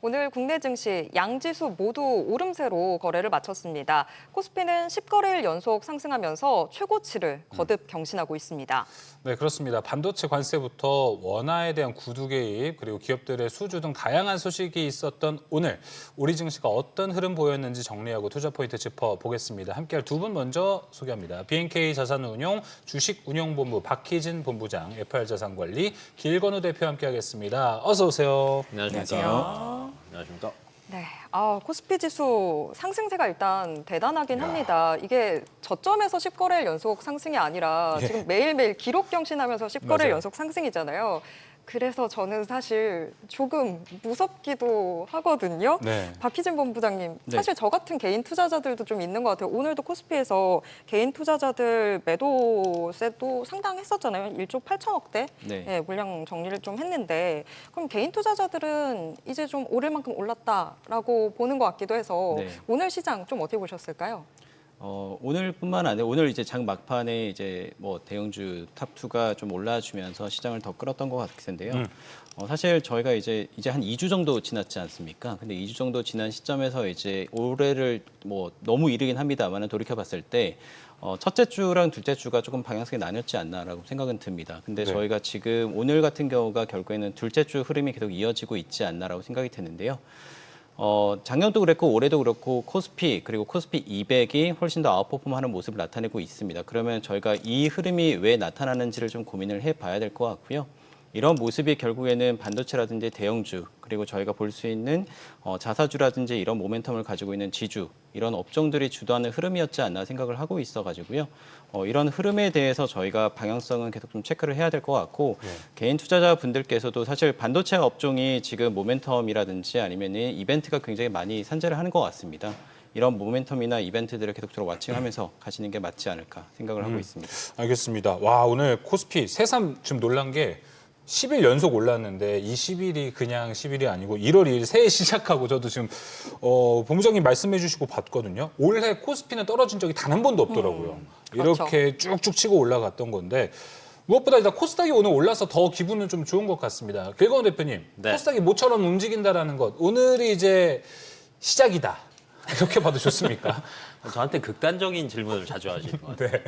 오늘 국내 증시 양지수 모두 오름세로 거래를 마쳤습니다. 코스피는 10거래일 연속 상승하면서 최고치를 거듭 경신하고 있습니다. 네, 그렇습니다. 반도체 관세부터 원화에 대한 구두 개입, 그리고 기업들의 수주 등 다양한 소식이 있었던 오늘 우리 증시가 어떤 흐름 보였는지 정리하고 투자 포인트 짚어보겠습니다. 함께할 두 분 먼저 소개합니다. BNK 자산운용 주식운용본부 박희진 본부장, FR자산관리 길건우 대표 함께하겠습니다. 어서 오세요. 안녕하십니까. 네, 코스피 지수 상승세가 일단 대단하긴 합니다. 이게 저점에서 10거래일 연속 상승이 아니라 지금 매일매일 기록 경신하면서 10거래일 맞아요. 연속 상승이잖아요. 그래서 저는 사실 조금 무섭기도 하거든요. 네. 박희진 본부장님, 네. 사실 저 같은 개인 투자자들도 좀 있는 것 같아요. 오늘도 코스피에서 개인 투자자들 매도세도 상당했었잖아요. 1조 8천억대 네. 물량 정리를 좀 했는데, 그럼 개인 투자자들은 이제 좀 오를 만큼 올랐다라고 보는 것 같기도 해서 네. 오늘 시장 좀 어떻게 보셨을까요? 오늘뿐만 아니라 오늘 이제 장 막판에 이제 뭐 대형주 탑2가 좀 올라주면서 시장을 더 끌었던 것 같은데요. 사실 저희가 이제 한 2주 정도 지났지 않습니까? 근데 2주 정도 지난 시점에서 이제 올해를 뭐 너무 이르긴 합니다만은 돌이켜 봤을 때 첫째 주랑 둘째 주가 조금 방향성이 나뉘었지 않나라고 생각은 듭니다. 근데 네. 저희가 지금 오늘 같은 경우가 결국에는 둘째 주 흐름이 계속 이어지고 있지 않나라고 생각이 드는데요. 작년도 그랬고 올해도 그렇고 코스피 그리고 코스피 200이 훨씬 더 아웃퍼폼하는 모습을 나타내고 있습니다. 그러면 저희가 이 흐름이 왜 나타나는지를 좀 고민을 해봐야 될 것 같고요. 이런 모습이 결국에는 반도체라든지 대형주 그리고 저희가 볼 수 있는 자사주라든지 이런 모멘텀을 가지고 있는 지주 이런 업종들이 주도하는 흐름이었지 않나 생각을 하고 있어가지고요. 이런 흐름에 대해서 저희가 방향성은 계속 좀 체크를 해야 될 것 같고 개인 투자자분들께서도 사실 반도체 업종이 지금 모멘텀이라든지 아니면 이벤트가 굉장히 많이 산재를 하는 것 같습니다. 이런 모멘텀이나 이벤트들을 계속적으로 와칭하면서 가시는 게 맞지 않을까 생각을 하고 있습니다. 알겠습니다. 와, 오늘 코스피 새삼 좀 놀란 게 10일 연속 올랐는데 이 10일이 그냥 10일이 아니고 1월 2일 새해 시작하고 저도 지금 본부장님 말씀해 주시고 봤거든요. 올해 코스피는 떨어진 적이 단 한 번도 없더라고요. 그렇죠. 이렇게 쭉쭉 치고 올라갔던 건데 무엇보다 일단 코스닥이 오늘 올라서 더 기분은 좀 좋은 것 같습니다. 길건우 대표님, 네. 코스닥이 모처럼 움직인다라는 것, 오늘이 이제 시작이다. 이렇게 봐도 좋습니까? 저한테 극단적인 질문을 자주 하시는 것 같아요. 네.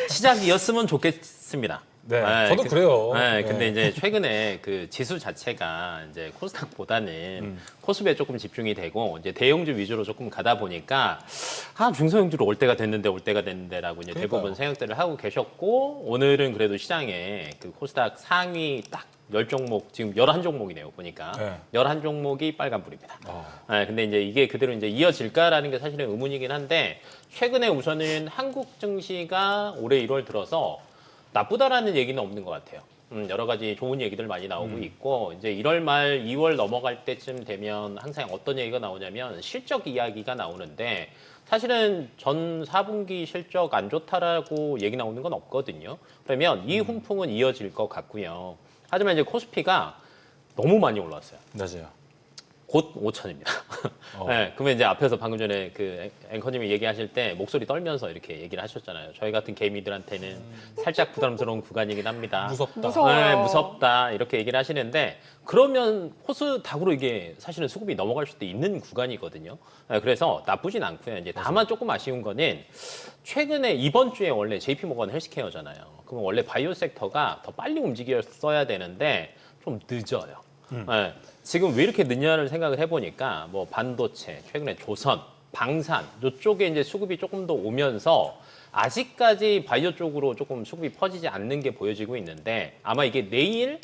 시작이었으면 좋겠습니다. 네, 저도 그래요. 네, 네. 근데 이제 최근에 그 지수 자체가 이제 코스닥보다는 코스피에 조금 집중이 되고 이제 대형주 위주로 조금 가다 보니까 중소형주로 올 때가 됐는데라고 이제 대부분 그러니까요. 생각들을 하고 계셨고 오늘은 그래도 시장에 그 코스닥 상위 딱 10종목, 지금 11종목이네요, 보니까. 네. 11종목이 빨간불입니다. 아. 네, 근데 이제 이게 그대로 이제 이어질까라는 게 사실은 의문이긴 한데, 최근에 우선은 한국 증시가 올해 1월 들어서 나쁘다라는 얘기는 없는 것 같아요. 여러 가지 좋은 얘기들 많이 나오고 있고, 이제 1월 말 2월 넘어갈 때쯤 되면 항상 어떤 얘기가 나오냐면 실적 이야기가 나오는데, 사실은 전 4분기 실적 안 좋다라고 얘기 나오는 건 없거든요. 그러면 이 훈풍은 이어질 것 같고요. 하지만 이제 코스피가 너무 많이 올라왔어요. 맞아요. 곧 5천입니다. 네, 그러면 이제 앞에서 방금 전에 그 앵커님이 얘기하실 때 목소리 떨면서 이렇게 얘기를 하셨잖아요. 저희 같은 개미들한테는 살짝 부담스러운 구간이긴 합니다. 무섭다. 무서워요. 네, 무섭다 이렇게 얘기를 하시는데 그러면 코스닥으로 이게 사실은 수급이 넘어갈 수도 있는 구간이거든요. 네, 그래서 나쁘진 않고요. 이제 다만 조금 아쉬운 거는 최근에 이번 주에 원래 JP모건 헬스케어잖아요. 그러면 원래 바이오 섹터가 더 빨리 움직였어야 되는데 좀 늦어요. 네, 지금 왜 이렇게 늦냐를 생각을 해보니까 뭐 반도체, 최근에 조선, 방산 이쪽에 이제 수급이 조금 더 오면서 아직까지 바이오 쪽으로 조금 수급이 퍼지지 않는 게 보여지고 있는데 아마 이게 내일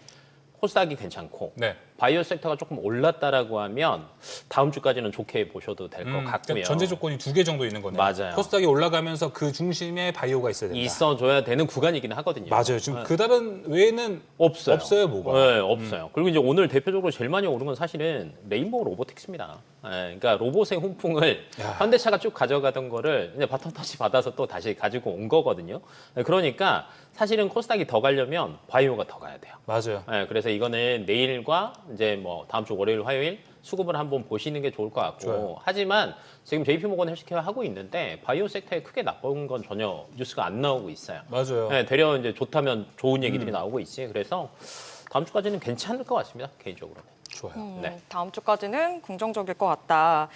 코스닥이 괜찮고 네. 바이오 섹터가 조금 올랐다라고 하면 다음 주까지는 좋게 보셔도 될 것 같고요. 전제 조건이 2개 정도 있는 거네요. 맞아요. 코스닥이 올라가면서 그 중심에 바이오가 있어야 된다. 있어줘야 되는 구간이긴 하거든요. 맞아요. 지금 그 다른 외에는 없어요. 없어요, 뭐가. 네, 없어요. 그리고 이제 오늘 대표적으로 제일 많이 오른 건 사실은 레인보우 로보틱스입니다. 네, 그러니까 로봇의 훈풍을 야. 현대차가 쭉 가져가던 거를 이제 바톤 터치 받아서 또 다시 가지고 온 거거든요. 네, 그러니까 사실은 코스닥이 더 가려면 바이오가 더 가야 돼요. 맞아요. 네, 그래서 이거는 내일과 이제 뭐 다음 주 월요일, 화요일 수급을 한번 보시는 게 좋을 것 같고 좋아요. 하지만 지금 JP모건 헬스케어 하고 있는데 바이오 섹터에 크게 나쁜 건 전혀 뉴스가 안 나오고 있어요. 맞아요. 네, 되려 이제 좋다면 좋은 얘기들이 나오고 있지. 그래서 다음 주까지는 괜찮을 것 같습니다. 개인적으로. 좋아요. 네. 다음 주까지는 긍정적일 것 같다.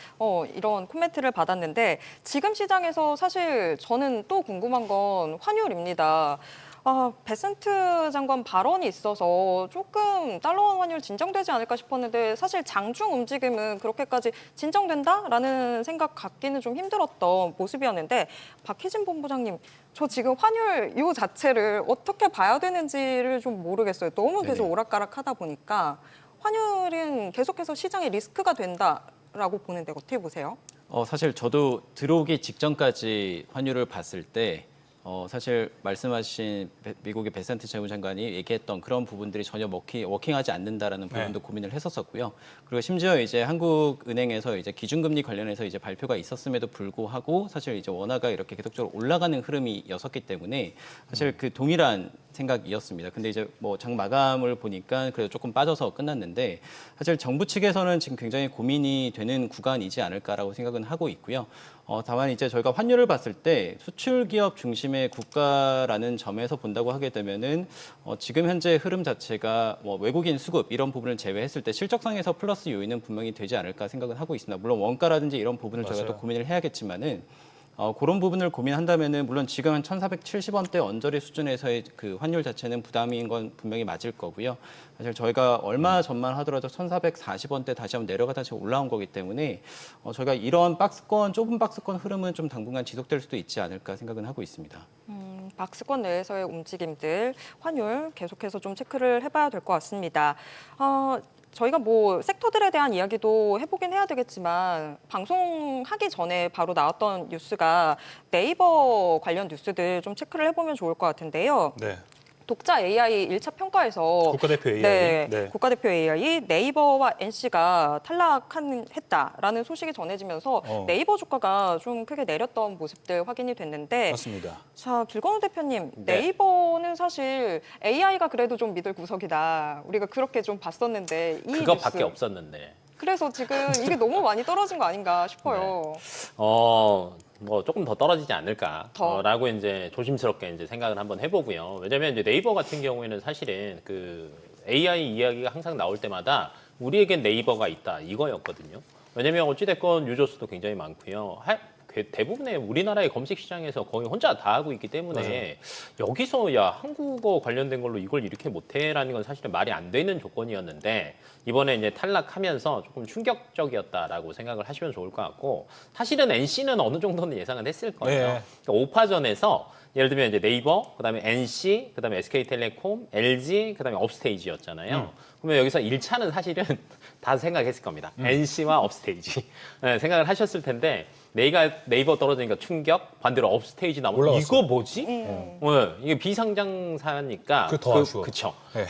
이런 코멘트를 받았는데 지금 시장에서 사실 저는 또 궁금한 건 환율입니다. 베센트 장관 발언이 있어서 조금 달러원 환율 진정되지 않을까 싶었는데 사실 장중 움직임은 그렇게까지 진정된다라는 생각 갖기는 좀 힘들었던 모습이었는데 박희진 본부장님, 저 지금 환율 이 자체를 어떻게 봐야 되는지를 좀 모르겠어요. 너무 계속 네네. 오락가락하다 보니까 환율은 계속해서 시장에 리스크가 된다라고 보는데 어떻게 보세요? 사실 저도 들어오기 직전까지 환율을 봤을 때 사실 말씀하신 미국의 베센트 재무장관이 얘기했던 그런 부분들이 전혀 워킹하지 않는다라는 부분도 고민을 했었었고요. 그리고 심지어 이제 한국은행에서 이제 기준금리 관련해서 이제 발표가 있었음에도 불구하고 사실 이제 원화가 이렇게 계속적으로 올라가는 흐름이었었기 때문에 사실 그 동일한 생각이었습니다. 근데 이제 뭐 장 마감을 보니까 그래도 조금 빠져서 끝났는데 사실 정부 측에서는 지금 굉장히 고민이 되는 구간이지 않을까라고 생각은 하고 있고요. 다만 이제 저희가 환율을 봤을 때 수출 기업 중심의 국가라는 점에서 본다고 하게 되면은 지금 현재 흐름 자체가 뭐 외국인 수급 이런 부분을 제외했을 때 실적상에서 플러스 요인은 분명히 되지 않을까 생각은 하고 있습니다. 물론 원가라든지 이런 부분을 저희가 또 고민을 해야겠지만은 그런 부분을 고민한다면은 물론 지금 한 1,470원대 언저리 수준에서의 그 환율 자체는 부담인 건 분명히 맞을 거고요. 사실 저희가 얼마 전만 하더라도 1,440원대 다시 한번 내려가 다시 올라온 거기 때문에 저희가 이런 좁은 박스권 흐름은 좀 당분간 지속될 수도 있지 않을까 생각은 하고 있습니다. 박스권 내에서의 움직임들, 환율 계속해서 좀 체크를 해봐야 될 것 같습니다. 저희가 뭐 섹터들에 대한 이야기도 해보긴 해야 되겠지만 방송하기 전에 바로 나왔던 뉴스가 네이버 관련 뉴스들 좀 체크를 해보면 좋을 것 같은데요. 네. 독자 AI 1차 평가에서 국가대표 AI. 네, 국가대표 AI 네이버와 NC가 탈락했다라는 소식이 전해지면서 네이버 주가가 좀 크게 내렸던 모습들 확인이 됐는데 맞습니다. 자, 길건우 대표님, 네. 네이버는 사실 AI가 그래도 좀 믿을 구석이다. 우리가 그렇게 좀 봤었는데 이 그것밖에 뉴스. 없었는데. 그래서 지금 이게 너무 많이 떨어진 거 아닌가 싶어요. 뭐 조금 더 떨어지지 않을까라고 이제 조심스럽게 이제 생각을 한번 해보고요. 왜냐하면 이제 네이버 같은 경우에는 사실은 그 AI 이야기가 항상 나올 때마다 우리에겐 네이버가 있다 이거였거든요. 왜냐하면 어찌됐건 유저 수도 굉장히 많고요. 대부분의 우리나라의 검색 시장에서 거의 혼자 다 하고 있기 때문에 여기서 야 한국어 관련된 걸로 이걸 이렇게 못해라는 건 사실은 말이 안 되는 조건이었는데 이번에 이제 탈락하면서 조금 충격적이었다라고 생각을 하시면 좋을 것 같고 사실은 NC는 어느 정도는 예상은 했을 거예요. 네. 그러니까 5파전에서 예를 들면 이제 네이버, 그다음에 NC, 그다음에 SK텔레콤, LG, 그다음에 업스테이지였잖아요. 그러면 여기서 1차는 사실은 다 생각했을 겁니다. NC와 업스테이지 네, 생각을 하셨을 텐데 네이버 떨어지니까 충격, 반대로 업스테이지 나오면 올라갔어요. 이거 뭐지? 네, 이게 비상장사니까 더 아쉬워. 그쵸. 네.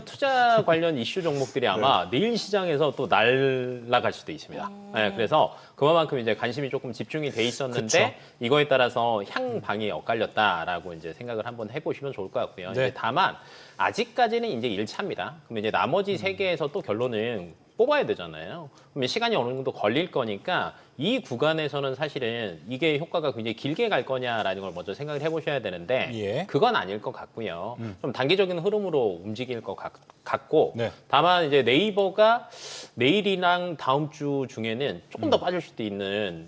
투자 관련 이슈 종목들이 아마 내일 시장에서 또 날아갈 수도 있습니다. 네, 그래서 그만큼 이제 관심이 조금 집중이 돼 있었는데 그쵸. 이거에 따라서 향방이 엇갈렸다라고 이제 생각을 한번 해보시면 좋을 것 같고요. 네. 이제 다만 아직까지는 이제 1차입니다. 그럼 이제 나머지 세 개에서 또 결론은 뽑아야 되잖아요. 그러면 시간이 어느 정도 걸릴 거니까 이 구간에서는 사실은 이게 효과가 굉장히 길게 갈 거냐라는 걸 먼저 생각을 해보셔야 되는데 예. 그건 아닐 것 같고요. 좀 단기적인 흐름으로 움직일 것 같고 네. 다만 이제 네이버가 내일이랑 다음 주 중에는 조금 더 빠질 수도 있는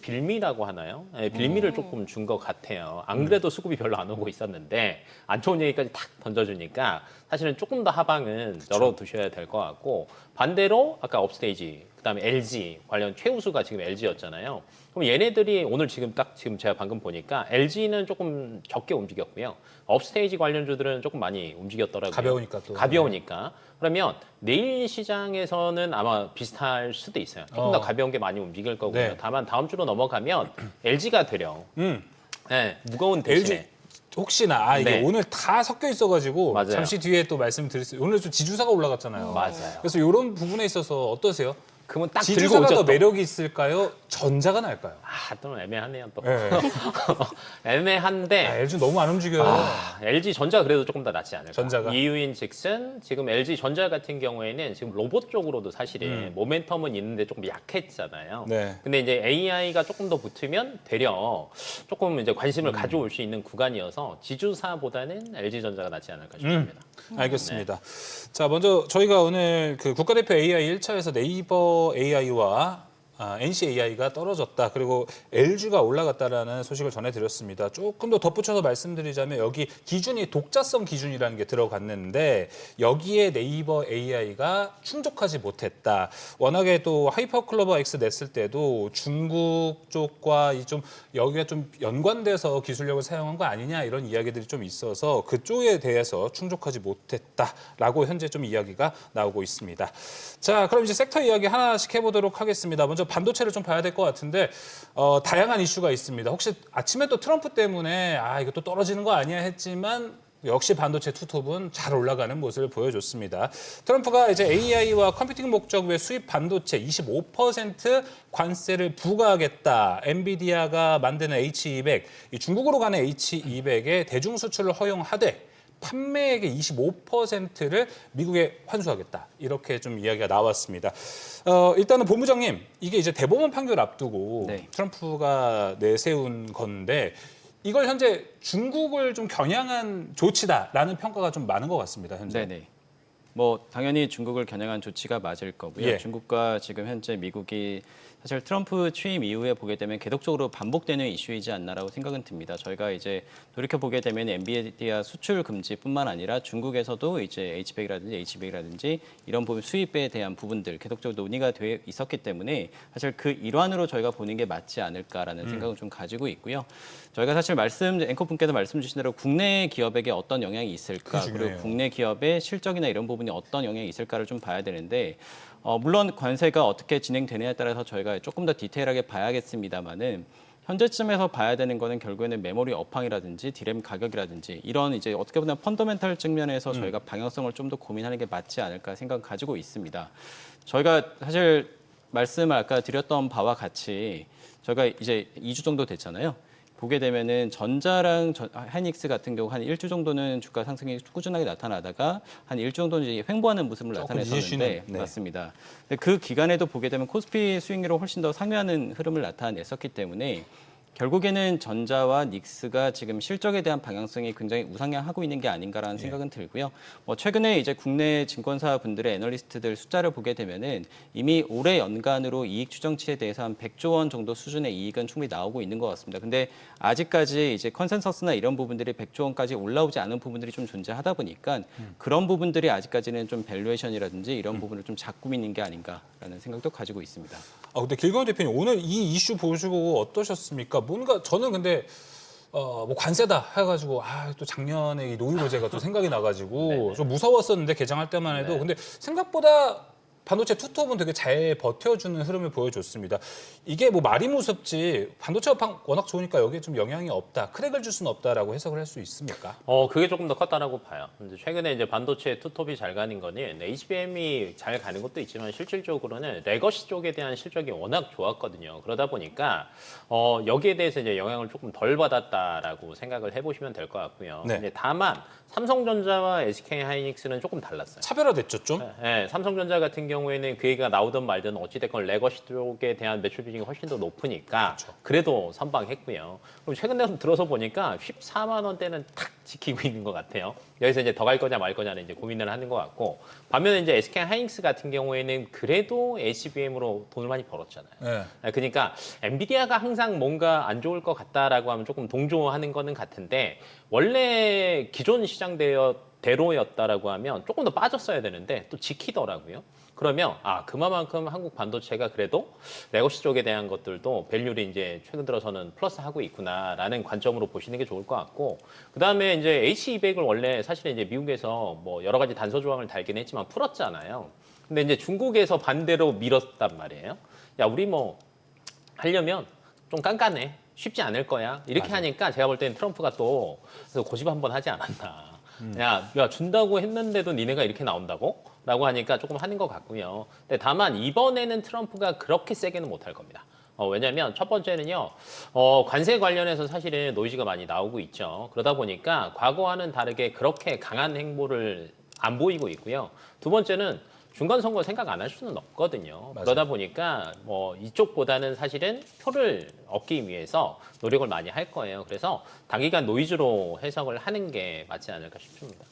빌미라고 하나요? 네, 빌미를 조금 준 것 같아요. 안 그래도 수급이 별로 안 오고 있었는데 안 좋은 얘기까지 탁 던져주니까 사실은 조금 더 하방은 열어두셔야 될 것 같고 반대로 아까 업스테이지 그다음에 LG 관련 최우수가 지금 LG였잖아요. 그럼 얘네들이 오늘 지금 제가 방금 보니까 LG는 조금 적게 움직였고요. 업스테이지 관련주들은 조금 많이 움직였더라고요. 가벼우니까 또. 가벼우니까. 그러면 내일 시장에서는 아마 비슷할 수도 있어요. 조금 더 가벼운 게 많이 움직일 거고요. 네. 다만 다음 주로 넘어가면 LG가 되려. 네, 무거운 대신에. LG 혹시나 이게 네. 오늘 다 섞여 있어가지고 맞아요. 잠시 뒤에 또 말씀드릴 수 오늘 좀 지주사가 올라갔잖아요. 맞아요. 그래서 이런 부분에 있어서 어떠세요? 그러면 딱 들고 지주사가 오죠. 더 또. 매력이 있을까요? 전자가 나을까요? 또 애매하네요. 또. 네. 애매한데 LG 너무 안 움직여요. LG 전자 그래도 조금 더 낫지 않을까. 전자가? 이유인즉슨 지금 LG 전자 같은 경우에는 지금 로봇 쪽으로도 사실은 모멘텀은 있는데 조금 약했잖아요. 네. 근데 이제 AI가 조금 더 붙으면 되려 조금 이제 관심을 가져올 수 있는 구간이어서 지주사보다는 LG 전자가 낫지 않을까 싶습니다. 알겠습니다. 자, 먼저 저희가 오늘 그 국가대표 AI 1차에서 네이버 AI와 NC AI가 떨어졌다. 그리고 LG가 올라갔다라는 소식을 전해드렸습니다. 조금 더 덧붙여서 말씀드리자면 여기 기준이 독자성 기준이라는 게 들어갔는데 여기에 네이버 AI가 충족하지 못했다. 워낙에 또 하이퍼클로버 X 냈을 때도 중국 쪽과 좀 여기가 좀 연관돼서 기술력을 사용한 거 아니냐 이런 이야기들이 좀 있어서 그쪽에 대해서 충족하지 못했다라고 현재 좀 이야기가 나오고 있습니다. 자, 그럼 이제 섹터 이야기 하나씩 해보도록 하겠습니다. 먼저 반도체를 좀 봐야 될 것 같은데 다양한 이슈가 있습니다. 혹시 아침에 또 트럼프 때문에 이거 또 떨어지는 거 아니야 했지만 역시 반도체 투톱은 잘 올라가는 모습을 보여줬습니다. 트럼프가 이제 AI와 컴퓨팅 목적 외 수입 반도체 25% 관세를 부과하겠다. 엔비디아가 만드는 H200, 이 중국으로 가는 H200의 대중 수출을 허용하되 판매액의 25%를 미국에 환수하겠다. 이렇게 좀 이야기가 나왔습니다. 일단은 본부장님, 이게 이제 대법원 판결 앞두고 네. 트럼프가 내세운 건데 이걸 현재 중국을 좀 겨냥한 조치다라는 평가가 좀 많은 것 같습니다. 현재. 네네. 뭐 당연히 중국을 겨냥한 조치가 맞을 거고요. 예. 중국과 지금 현재 미국이 사실 트럼프 취임 이후에 보게 되면 계속적으로 반복되는 이슈이지 않나라고 생각은 듭니다. 저희가 이제 돌이켜 보게 되면 엔비디아 수출 금지뿐만 아니라 중국에서도 이제 H100이라든지 H200이라든지 이런 부분 수입에 대한 부분들 계속적으로 논의가 돼 있었기 때문에 사실 그 일환으로 저희가 보는 게 맞지 않을까라는 생각을 좀 가지고 있고요. 저희가 사실 앵커분께도 말씀 주신 대로 국내 기업에게 어떤 영향이 있을까, 그게 그리고 중요해요. 국내 기업의 실적이나 이런 부분이 어떤 영향이 있을까를 좀 봐야 되는데 물론 관세가 어떻게 진행되느냐에 따라서 저희가 조금 더 디테일하게 봐야겠습니다만은 현재쯤에서 봐야 되는 거는 결국에는 메모리 업황이라든지 디램 가격이라든지 이런 이제 어떻게 보면 펀더멘탈 측면에서 저희가 방향성을 좀 더 고민하는 게 맞지 않을까 생각 가지고 있습니다. 저희가 사실 말씀을 아까 드렸던 바와 같이 저희가 이제 2주 정도 됐잖아요. 보게 되면은 전자랑 하이닉스 같은 경우 한 1주 정도는 주가 상승이 꾸준하게 나타나다가 한 1주 정도는 이제 횡보하는 모습을 조금 나타냈었는데 네. 맞습니다. 근데 그 기간에도 보게 되면 코스피 수익률을 훨씬 더 상회하는 흐름을 나타냈었기 때문에 결국에는 전자와 닉스가 지금 실적에 대한 방향성이 굉장히 우상향하고 있는 게 아닌가라는 생각은 들고요. 최근에 이제 국내 증권사 분들의 애널리스트들 숫자를 보게 되면은 이미 올해 연간으로 이익 추정치에 대해서 한 100조 원 정도 수준의 이익은 충분히 나오고 있는 것 같습니다. 근데 아직까지 이제 컨센서스나 이런 부분들이 100조 원까지 올라오지 않은 부분들이 좀 존재하다 보니까 그런 부분들이 아직까지는 좀 밸류에이션이라든지 이런 부분을 좀 잡고 있는 게 아닌가라는 생각도 가지고 있습니다. 근데 길건 대표님 오늘 이 이슈 보시고 어떠셨습니까? 뭔가 저는 근데 뭐 관세다 해가지고 또 작년에 이 노이로제가 또 생각이 나가지고 좀 무서웠었는데 개장할 때만 해도 근데 생각보다 반도체 투톱은 되게 잘 버텨주는 흐름을 보여줬습니다. 이게 뭐 말이 무섭지 반도체 업황 워낙 좋으니까 여기에 좀 영향이 없다, 크랙을 줄 수는 없다라고 해석을 할 수 있습니까? 그게 조금 더 컸다라고 봐요. 근데 최근에 이제 반도체 투톱이 잘 가는 거는 HBM이 잘 가는 것도 있지만 실질적으로는 레거시 쪽에 대한 실적이 워낙 좋았거든요. 그러다 보니까 여기에 대해서 이제 영향을 조금 덜 받았다라고 생각을 해보시면 될 것 같고요. 네. 이제 다만 삼성전자와 SK 하이닉스는 조금 달랐어요. 차별화됐죠 좀? 네, 삼성전자 같은 경우에는 그 얘기가 나오든 말든 어찌됐건 레거시 쪽에 대한 매출 비중이 훨씬 더 높으니까 그래도 선방했고요. 그럼 최근에 들어서 보니까 14만 원대는 탁 지키고 있는 것 같아요. 여기서 이제 더 갈 거냐 말 거냐는 이제 고민을 하는 것 같고 반면에 이제 SK 하이닉스 같은 경우에는 그래도 HBM으로 돈을 많이 벌었잖아요. 네. 그러니까 엔비디아가 항상 뭔가 안 좋을 것 같다라고 하면 조금 동조하는 거는 같은데 원래 기존 시장대로였다라고 하면 조금 더 빠졌어야 되는데 또 지키더라고요. 그러면 그만큼 한국 반도체가 그래도 레거시 쪽에 대한 것들도 밸류를 이제 최근 들어서는 플러스하고 있구나라는 관점으로 보시는 게 좋을 것 같고 그다음에 이제 H200을 원래 사실은 이제 미국에서 뭐 여러 가지 단서 조항을 달긴 했지만 풀었잖아요. 근데 이제 중국에서 반대로 밀었단 말이에요. 야, 우리 뭐 하려면 좀 깐깐해. 쉽지 않을 거야. 이렇게 하니까 제가 볼 때는 트럼프가 또 그래서 고집 한번 하지 않았나. 야, 준다고 했는데도 니네가 이렇게 나온다고? 라고 하니까 조금 하는 것 같고요. 근데 다만 이번에는 트럼프가 그렇게 세게는 못할 겁니다. 왜냐하면 첫 번째는요, 관세 관련해서 사실은 노이즈가 많이 나오고 있죠. 그러다 보니까 과거와는 다르게 그렇게 강한 행보를 안 보이고 있고요. 두 번째는 중간 선거 생각 안 할 수는 없거든요. 맞아요. 그러다 보니까 뭐 이쪽보다는 사실은 표를 얻기 위해서 노력을 많이 할 거예요. 그래서 단기간 노이즈로 해석을 하는 게 맞지 않을까 싶습니다.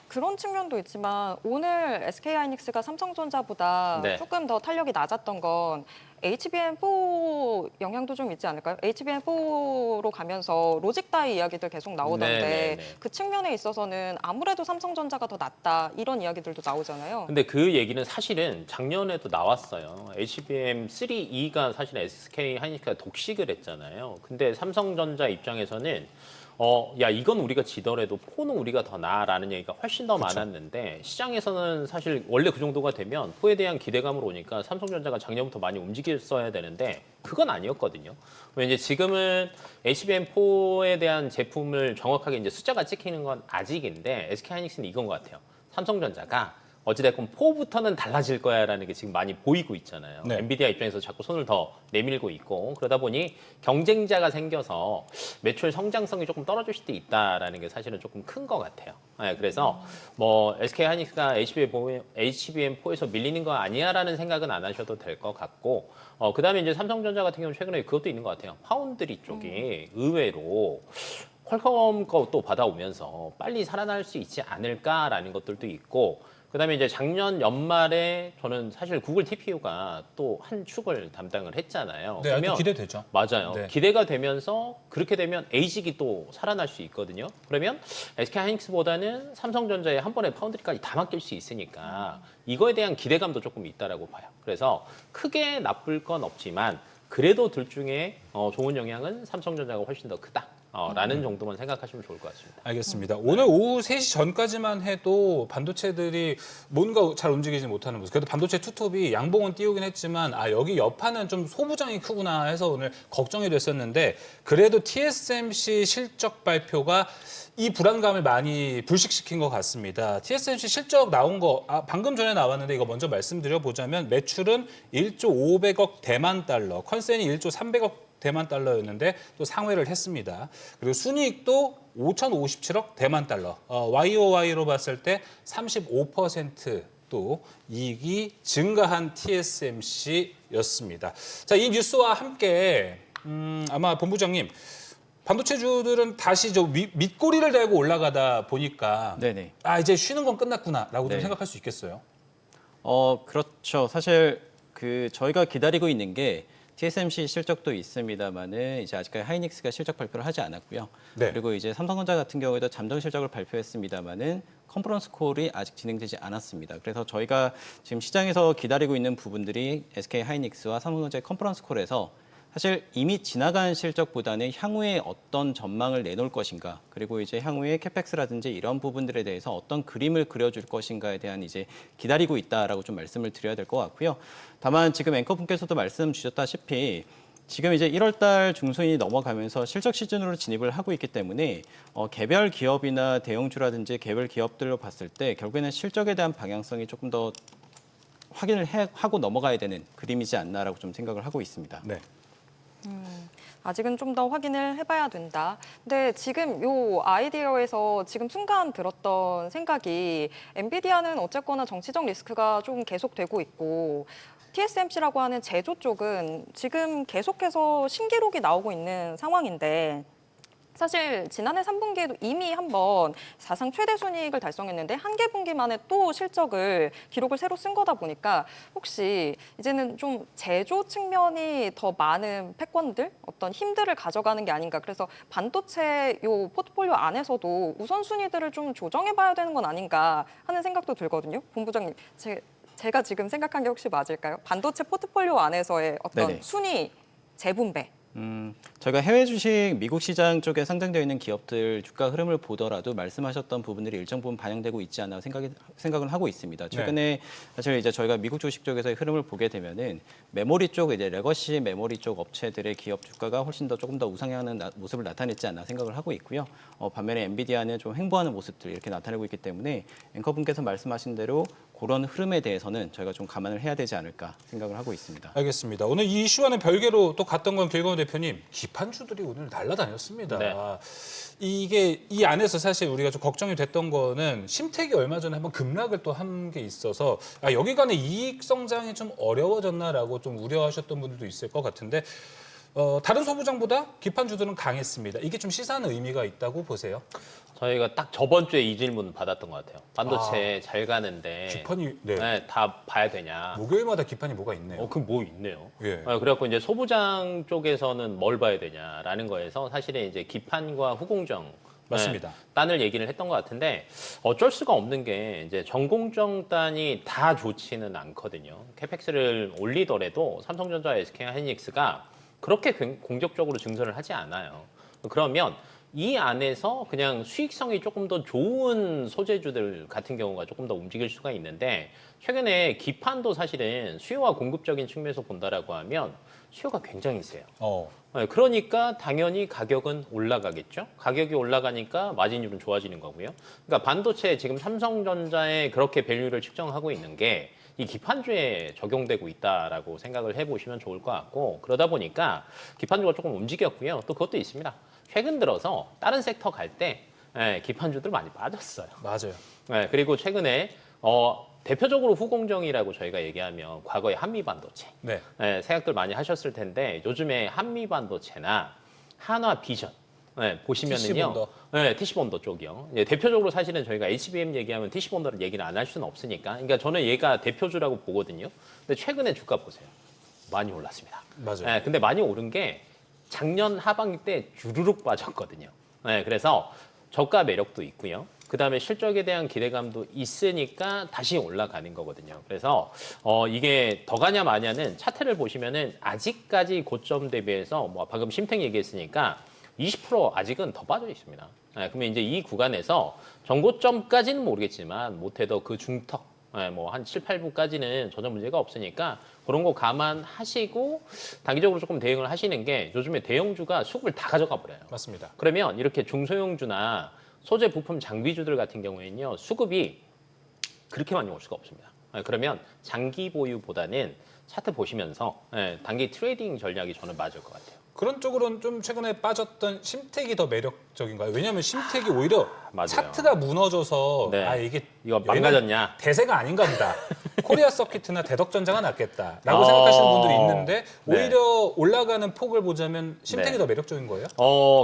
그런 측면도 있지만 오늘 SK하이닉스가 삼성전자보다 네. 조금 더 탄력이 낮았던 건 HBM4 영향도 좀 있지 않을까요? HBM4로 가면서 로직 다이 이야기들 계속 나오던데 네. 그 측면에 있어서는 아무래도 삼성전자가 더 낫다 이런 이야기들도 나오잖아요. 근데 그 얘기는 사실은 작년에도 나왔어요. HBM3E가 사실 SK 하이닉스가 독식을 했잖아요. 근데 삼성전자 입장에서는 야 이건 우리가 지더라도 4는 우리가 더 나아라는 얘기가 훨씬 더 많았는데 시장에서는 사실 원래 그 정도가 되면 4에 대한 기대감으로 오니까 삼성전자가 작년부터 많이 움직였어야 되는데 그건 아니었거든요. 왜냐 이제 지금은 HBM4에 대한 제품을 정확하게 이제 숫자가 찍히는 건 아직인데 SK 하이닉스는 이건 것 같아요. 삼성전자가 어찌됐건 4부터는 달라질 거야라는 게 지금 많이 보이고 있잖아요. 네. 엔비디아 입장에서 자꾸 손을 더 내밀고 있고 그러다 보니 경쟁자가 생겨서 매출 성장성이 조금 떨어질 수도 있다라는 게 사실은 조금 큰 것 같아요. 네, 그래서 뭐 SK 하이닉스가 HBM4에서 밀리는 거 아니야라는 생각은 안 하셔도 될 것 같고 그다음에 이제 삼성전자 같은 경우는 최근에 그것도 있는 것 같아요. 파운드리 쪽이 의외로 퀄컴 것도 받아오면서 빨리 살아날 수 있지 않을까라는 것들도 있고 그다음에 이제 작년 연말에 저는 사실 구글 TPU가 또 한 축을 담당을 했잖아요. 네, 아주 기대되죠. 맞아요. 네. 기대가 되면서 그렇게 되면 에이직이 또 살아날 수 있거든요. 그러면 SK 하이닉스보다는 삼성전자에 한 번에 파운드리까지 다 맡길 수 있으니까 이거에 대한 기대감도 조금 있다라고 봐요. 그래서 크게 나쁠 건 없지만 그래도 둘 중에 좋은 영향은 삼성전자가 훨씬 더 크다. 라는 정도만 생각하시면 좋을 것 같습니다. 알겠습니다. 오늘 오후 3시 전까지만 해도 반도체들이 뭔가 잘 움직이지 못하는 모습. 그래도 반도체 투톱이 양봉은 띄우긴 했지만 여기 여파는 좀 소부장이 크구나 해서 오늘 걱정이 됐었는데 그래도 TSMC 실적 발표가 이 불안감을 많이 불식시킨 것 같습니다. TSMC 실적 나온 거 방금 전에 나왔는데 이거 먼저 말씀드려 보자면 매출은 1조 500억 대만 달러, 컨센이 1조 300억 대만 달러였는데 또 상회를 했습니다. 그리고 순이익도 5,057억 대만 달러. YOY로 봤을 때 35%또 이익이 증가한 TSMC였습니다. 자, 이 뉴스와 함께 아마 본부장님 반도체주들은 다시 밑꼬리를 달고 올라가다 보니까 네네. 이제 쉬는 건 끝났구나라고 좀 네. 생각할 수 있겠어요. 그렇죠. 사실 저희가 기다리고 있는 게 TSMC 실적도 있습니다만은 이제 아직까지 하이닉스가 실적 발표를 하지 않았고요. 네. 그리고 이제 삼성전자 같은 경우에도 잠정 실적을 발표했습니다만은 컨퍼런스 콜이 아직 진행되지 않았습니다. 그래서 저희가 지금 시장에서 기다리고 있는 부분들이 SK 하이닉스와 삼성전자의 컨퍼런스 콜에서 사실 이미 지나간 실적보다는 향후에 어떤 전망을 내놓을 것인가, 그리고 이제 향후에 캐펙스라든지 이런 부분들에 대해서 어떤 그림을 그려줄 것인가에 대한 이제 기다리고 있다라고 좀 말씀을 드려야 될 것 같고요. 다만 지금 앵커분께서도 말씀 주셨다시피 지금 이제 1월 달 중순이 넘어가면서 실적 시즌으로 진입을 하고 있기 때문에 개별 기업이나 대형주라든지 개별 기업들로 봤을 때 결국에는 실적에 대한 방향성이 조금 더 확인을 하고 넘어가야 되는 그림이지 않나라고 좀 생각을 하고 있습니다. 네. 아직은 좀 더 확인을 해봐야 된다. 근데 지금 요 아이디어에서 지금 순간 들었던 생각이 엔비디아는 어쨌거나 정치적 리스크가 좀 계속되고 있고 TSMC라고 하는 제조 쪽은 지금 계속해서 신기록이 나오고 있는 상황인데 사실 지난해 3분기에도 이미 한번 사상 최대 순이익을 달성했는데 한 개 분기 만에 또 실적을 기록을 새로 쓴 거다 보니까 혹시 이제는 좀 제조 측면이 더 많은 패권들 어떤 힘들을 가져가는 게 아닌가. 그래서 반도체 요 포트폴리오 안에서도 우선순위들을 좀 조정해봐야 되는 건 아닌가 하는 생각도 들거든요. 본부장님, 제가 지금 생각한 게 혹시 맞을까요? 반도체 포트폴리오 안에서의 어떤 네네. 순위 재분배 저희가 해외 주식 미국 시장 쪽에 상장되어 있는 기업들 주가 흐름을 보더라도 말씀하셨던 부분들이 일정 부분 반영되고 있지 않나 생각을 하고 있습니다. 최근에 사실 이제 저희가 미국 주식 쪽에서의 흐름을 보게 되면은 메모리 쪽 이제 레거시 메모리 쪽 업체들의 기업 주가가 훨씬 더 조금 더 우상향하는 모습을 나타냈지 않나 생각을 하고 있고요. 반면에 엔비디아는 좀 횡보하는 모습들 이렇게 나타내고 있기 때문에 앵커분께서 말씀하신 대로 그런 흐름에 대해서는 저희가 좀 감안을 해야 되지 않을까 생각을 하고 있습니다. 알겠습니다. 오늘 이 이슈와는 별개로 또 갔던 건 길건우 대표님, 기판주들이 오늘 날아다녔습니다. 네. 이게 이 안에서 사실 우리가 좀 걱정이 됐던 거는 심택이 얼마 전에 한번 급락을 또 한 게 있어서 여기 간의 이익 성장이 좀 어려워졌나라고 좀 우려하셨던 분들도 있을 것 같은데 다른 소부장보다 기판주들은 강했습니다. 이게 좀 시사하는 의미가 있다고 보세요? 저희가 딱 저번 주에 이 질문 받았던 것 같아요. 반도체 잘 가는데 기판이 다 봐야 되냐? 목요일마다 기판이 뭐가 있네요. 그 뭐 있네요. 예. 그래갖고 이제 소부장 쪽에서는 뭘 봐야 되냐라는 거에서 사실은 이제 기판과 후공정 맞습니다. 단을 얘기를 했던 것 같은데 어쩔 수가 없는 게 이제 전공정 단이 다 좋지는 않거든요. 캐펙스를 올리더라도 삼성전자, SK하이닉스가 그렇게 공격적으로 증설을 하지 않아요. 그러면 이 안에서 그냥 수익성이 조금 더 좋은 소재주들 같은 경우가 조금 더 움직일 수가 있는데 최근에 기판도 사실은 수요와 공급적인 측면에서 본다라고 하면 수요가 굉장히 세요. 그러니까 당연히 가격은 올라가겠죠. 가격이 올라가니까 마진율은 좋아지는 거고요. 그러니까 반도체 지금 삼성전자에 그렇게 밸류를 측정하고 있는 게 이 기판주에 적용되고 있다라고 생각을 해보시면 좋을 것 같고 그러다 보니까 기판주가 조금 움직였고요. 또 그것도 있습니다. 최근 들어서 다른 섹터 갈 때 기판주들 많이 빠졌어요. 맞아요. 그리고 최근에 대표적으로 후공정이라고 저희가 얘기하면 과거에 한미반도체 생각들 많이 하셨을 텐데 요즘에 한미반도체나 한화비전 보시면은요. TC본더 쪽이요. 대표적으로 사실은 저희가 HBM 얘기하면 TC본더를 얘기를 안 할 수는 없으니까. 그러니까 저는 얘가 대표주라고 보거든요. 근데 최근에 주가 보세요. 많이 올랐습니다. 맞아요. 근데 많이 오른 게 작년 하반기 때 주르륵 빠졌거든요. 그래서 저가 매력도 있고요. 그다음에 실적에 대한 기대감도 있으니까 다시 올라가는 거거든요. 그래서 이게 더 가냐 마냐는 차트를 보시면은 아직까지 고점 대비해서 뭐 방금 심택 얘기했으니까 20% 아직은 더 빠져 있습니다. 그러면 이제 이 구간에서 전고점까지는 모르겠지만 못해도 그 중턱 뭐 한 7, 8부까지는 전혀 문제가 없으니까 그런 거 감안하시고 단기적으로 조금 대응을 하시는 게 요즘에 대형주가 수급을 다 가져가 버려요. 맞습니다. 그러면 이렇게 중소형주나 소재 부품 장비주들 같은 경우에는요. 수급이 그렇게 많이 올 수가 없습니다. 그러면 장기 보유보다는 차트 보시면서 단기 트레이딩 전략이 저는 맞을 것 같아요. 그런 쪽으로는 좀 최근에 빠졌던 심택이 더 매력적인가요? 왜냐하면 심택이 오히려 맞아요. 차트가 무너져서 이거 망가졌냐? 대세가 아닌가 보다. 코리아 서킷이나 대덕전자가 낫겠다라고 생각하시는 분들이 있는데 오히려 올라가는 폭을 보자면 심택이 더 매력적인 거예요?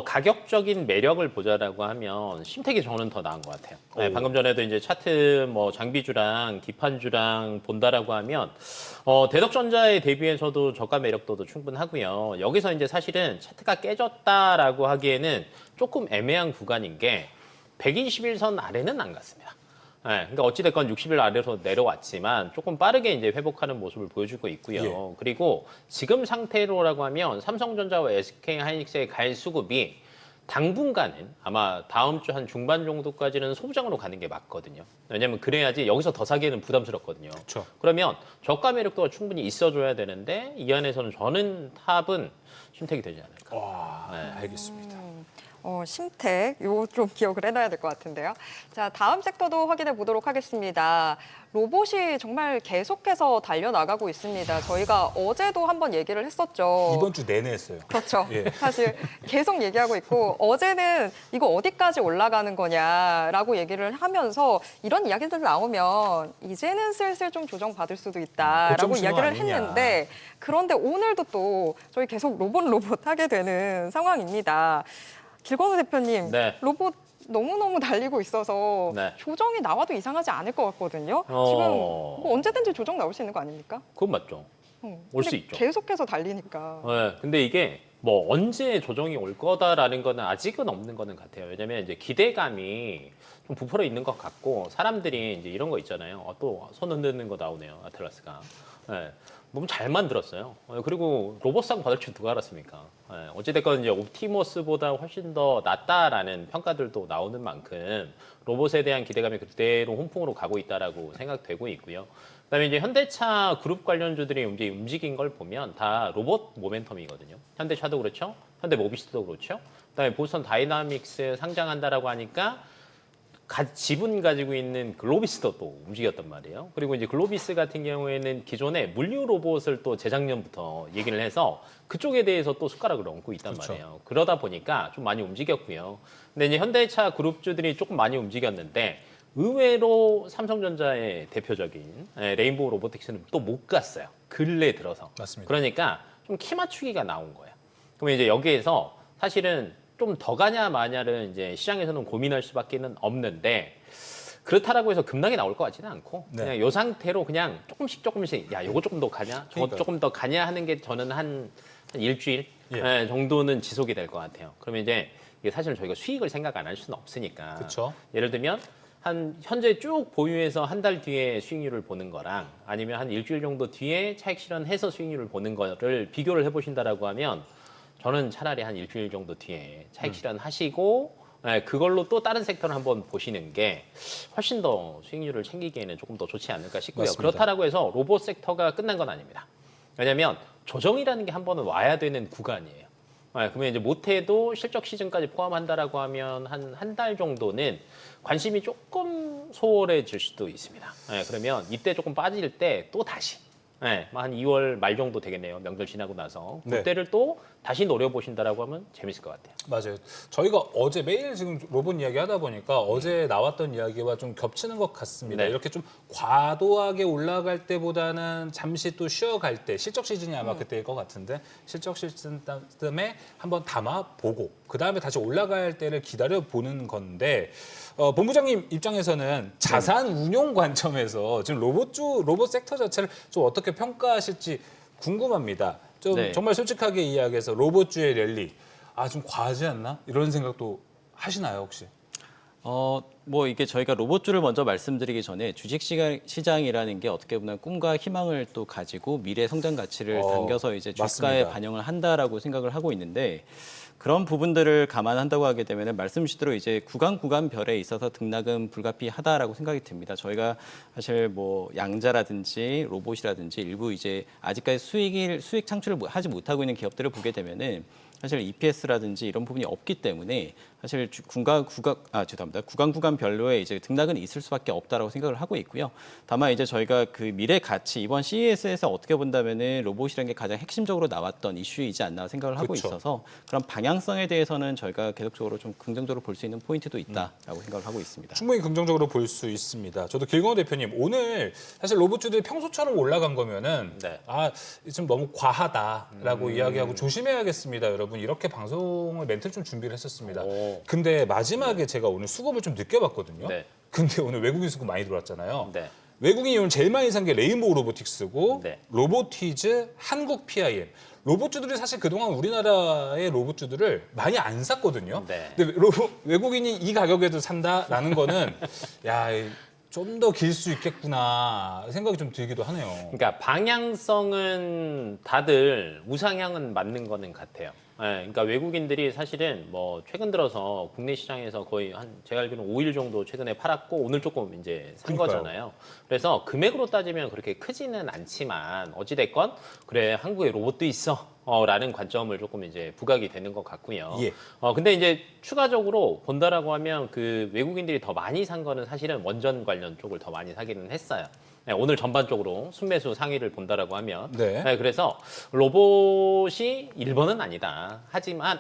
가격적인 매력을 보자라고 하면 심택이 저는 더 나은 것 같아요. 방금 전에도 이제 차트 뭐 장비주랑 기판주랑 본다라고 하면 대덕전자에 대비해서도 저가 매력도도 충분하고요. 여기서 이제 사실은 차트가 깨졌다라고 하기에는 조금 애매한 구간인 게 121선 아래는 안 갔습니다. 그러니까 어찌됐건 60일 아래로 내려왔지만 조금 빠르게 이제 회복하는 모습을 보여주고 있고요. 그리고 지금 상태로라고 하면 삼성전자와 SK하이닉스의 갈 수급이 당분간은 아마 다음 주 한 중반 정도까지는 소부장으로 가는 게 맞거든요. 왜냐하면 그래야지 여기서 더 사기에는 부담스럽거든요. 그렇죠. 그러면 저가 매력도가 충분히 있어줘야 되는데 이 안에서는 저는 탑은 심택이 되지 않을까. 알겠습니다. 심택, 요 좀 기억을 해놔야 될 것 같은데요. 자, 다음 섹터도 확인해 보도록 하겠습니다. 로봇이 정말 계속해서 달려나가고 있습니다. 저희가 어제도 한번 얘기를 했었죠. 이번 주 내내 했어요. 그렇죠. 예. 사실 계속 얘기하고 있고 어제는 이거 어디까지 올라가는 거냐라고 얘기를 하면서 이런 이야기들 나오면 이제는 슬슬 좀 조정받을 수도 있다라고 고점 신호 이야기를 아니냐. 했는데 그런데 오늘도 또 저희 계속 로봇 하게 되는 상황입니다. 길건우 대표님, 로봇 너무너무 달리고 있어서 조정이 나와도 이상하지 않을 것 같거든요. 지금 뭐 언제든지 조정 나올 수 있는 거 아닙니까? 그건 맞죠. 올 수 근데 있죠. 계속해서 달리니까. 근데 이게 뭐 언제 조정이 올 거다라는 거는 아직은 없는 거는 같아요. 왜냐면 이제 기대감이 좀 부풀어 있는 것 같고 사람들이 이제 이런 거 있잖아요. 또 손 흔드는 거 나오네요. 아틀라스가. 너무 잘 만들었어요. 그리고 로봇상 받을 줄 누가 알았습니까? 어찌됐건 이제 옵티머스보다 훨씬 더 낫다라는 평가들도 나오는 만큼 로봇에 대한 기대감이 그대로 훈풍으로 가고 있다라고 생각되고 있고요. 그다음에 이제 현대차 그룹 관련주들이 움직인 걸 보면 다 로봇 모멘텀이거든요. 현대차도 그렇죠. 현대모비스도 그렇죠. 그다음에 보스턴 다이나믹스 상장한다라고 하니까 지분 가지고 있는 글로비스도 또 움직였단 말이에요. 그리고 이제 글로비스 같은 경우에는 기존에 물류 로봇을 또 재작년부터 얘기를 해서 그쪽에 대해서 또 숟가락을 얹고 있단 그렇죠. 말이에요. 그러다 보니까 좀 많이 움직였고요. 근데 이제 현대차 그룹주들이 조금 많이 움직였는데 의외로 삼성전자의 대표적인 레인보우 로보틱스는 또 못 갔어요. 근래 들어서. 맞습니다. 그러니까 좀 키 맞추기가 나온 거예요. 그러면 이제 여기에서 사실은 좀 더 가냐 마냐를 이제 시장에서는 고민할 수밖에는 없는데 그렇다라고 해서 급락이 나올 것 같지는 않고 네. 그냥 이 상태로 그냥 조금씩 야 요거 좀 더 가냐 저거 그러니까요. 조금 더 가냐 하는 게 저는 한 일주일 예. 정도는 지속이 될 것 같아요. 그러면 이제 이게 사실 저희가 수익을 생각 안 할 수는 없으니까 그쵸. 예를 들면 한 현재 쭉 보유해서 한 달 뒤에 수익률을 보는 거랑 아니면 한 일주일 정도 뒤에 차익 실현해서 수익률을 보는 거를 비교를 해보신다라고 하면 저는 차라리 한 일주일 정도 뒤에 차익 실현하시고 그걸로 또 다른 섹터를 한번 보시는 게 훨씬 더 수익률을 챙기기에는 조금 더 좋지 않을까 싶고요. 맞습니다. 그렇다라고 해서 로봇 섹터가 끝난 건 아닙니다. 왜냐하면 조정이라는 게 한 번은 와야 되는 구간이에요. 그러면 이제 못해도 실적 시즌까지 포함한다라고 하면 한 달 정도는 관심이 조금 소홀해질 수도 있습니다. 그러면 이때 조금 빠질 때 또 다시 한 2월 말 정도 되겠네요. 명절 지나고 나서 네. 그때를 또 다시 노려보신다라고 하면 재밌을 것 같아요. 맞아요. 저희가 어제 매일 지금 로봇 이야기 하다 보니까 어제 나왔던 이야기와 좀 겹치는 것 같습니다. 네. 이렇게 좀 과도하게 올라갈 때보다는 잠시 또 쉬어갈 때 실적 시즌이 아마 그때일 것 같은데 실적 시즌 쯤에 한번 담아보고 그다음에 다시 올라갈 때를 기다려보는 건데 본부장님 입장에서는 자산 운용 관점에서 지금 로봇 섹터 자체를 좀 어떻게 평가하실지 궁금합니다. 좀 네. 정말 솔직하게 이야기해서 로봇주의 랠리 좀 과하지 않나? 이런 생각도 하시나요, 혹시? 뭐 이게 저희가 로봇주를 먼저 말씀드리기 전에 주식 시장이라는 게 어떻게 보면 꿈과 희망을 또 가지고 미래 성장 가치를 당겨서 이제 주가에 맞습니다. 반영을 한다라고 생각을 하고 있는데 그런 부분들을 감안한다고 하게 되면 말씀 주시대로 이제 구간별에 있어서 등락은 불가피하다라고 생각이 듭니다. 저희가 사실 뭐 양자라든지 로봇이라든지 일부 이제 아직까지 수익 창출을 하지 못하고 있는 기업들을 보게 되면은 사실 EPS라든지 이런 부분이 없기 때문에 사실 구간별로의 이제 등락은 있을 수밖에 없다라고 생각을 하고 있고요. 다만 이제 저희가 그 미래 가치 이번 CES에서 어떻게 본다면은 로봇이라는 게 가장 핵심적으로 나왔던 이슈이지 않나 생각을 하고 그렇죠. 있어서 그런 방향성에 대해서는 저희가 계속적으로 좀 긍정적으로 볼 수 있는 포인트도 있다라고 생각을 하고 있습니다. 충분히 긍정적으로 볼 수 있습니다. 저도 길건호 대표님 오늘 사실 로봇주들이 평소처럼 올라간 거면은 네. 좀 너무 과하다라고 이야기하고 조심해야겠습니다, 여러분. 이렇게 방송을 멘트를 좀 준비를 했었습니다. 오. 근데 마지막에 제가 오늘 수급을 좀 늦게 봤거든요. 네. 근데 오늘 외국인 수급 많이 들어왔잖아요. 네. 외국인이 오늘 제일 많이 산 게 레인보우 로보틱스고 네. 로보티즈, 한국 PIM. 로봇주들이 사실 그동안 우리나라의 로봇주들을 많이 안 샀거든요. 네. 근데 외국인이 이 가격에도 산다라는 거는 좀 더 길 수 있겠구나 생각이 좀 들기도 하네요. 그러니까 방향성은 다들 우상향은 맞는 거는 같아요. 그러니까 외국인들이 사실은 뭐 최근 들어서 국내 시장에서 거의 제가 알기로는 5일 정도 최근에 팔았고 오늘 조금 이제 산 그러니까요. 거잖아요. 그래서 금액으로 따지면 그렇게 크지는 않지만 어찌됐건 그래 한국에 로봇도 있어. 라는 관점을 조금 이제 부각이 되는 것 같고요. 예. 근데 이제 추가적으로 본다라고 하면 그 외국인들이 더 많이 산 거는 사실은 원전 관련 쪽을 더 많이 사기는 했어요. 오늘 전반적으로 순매수 상위를 본다라고 하면. 네. 그래서 로봇이 1번은 아니다. 하지만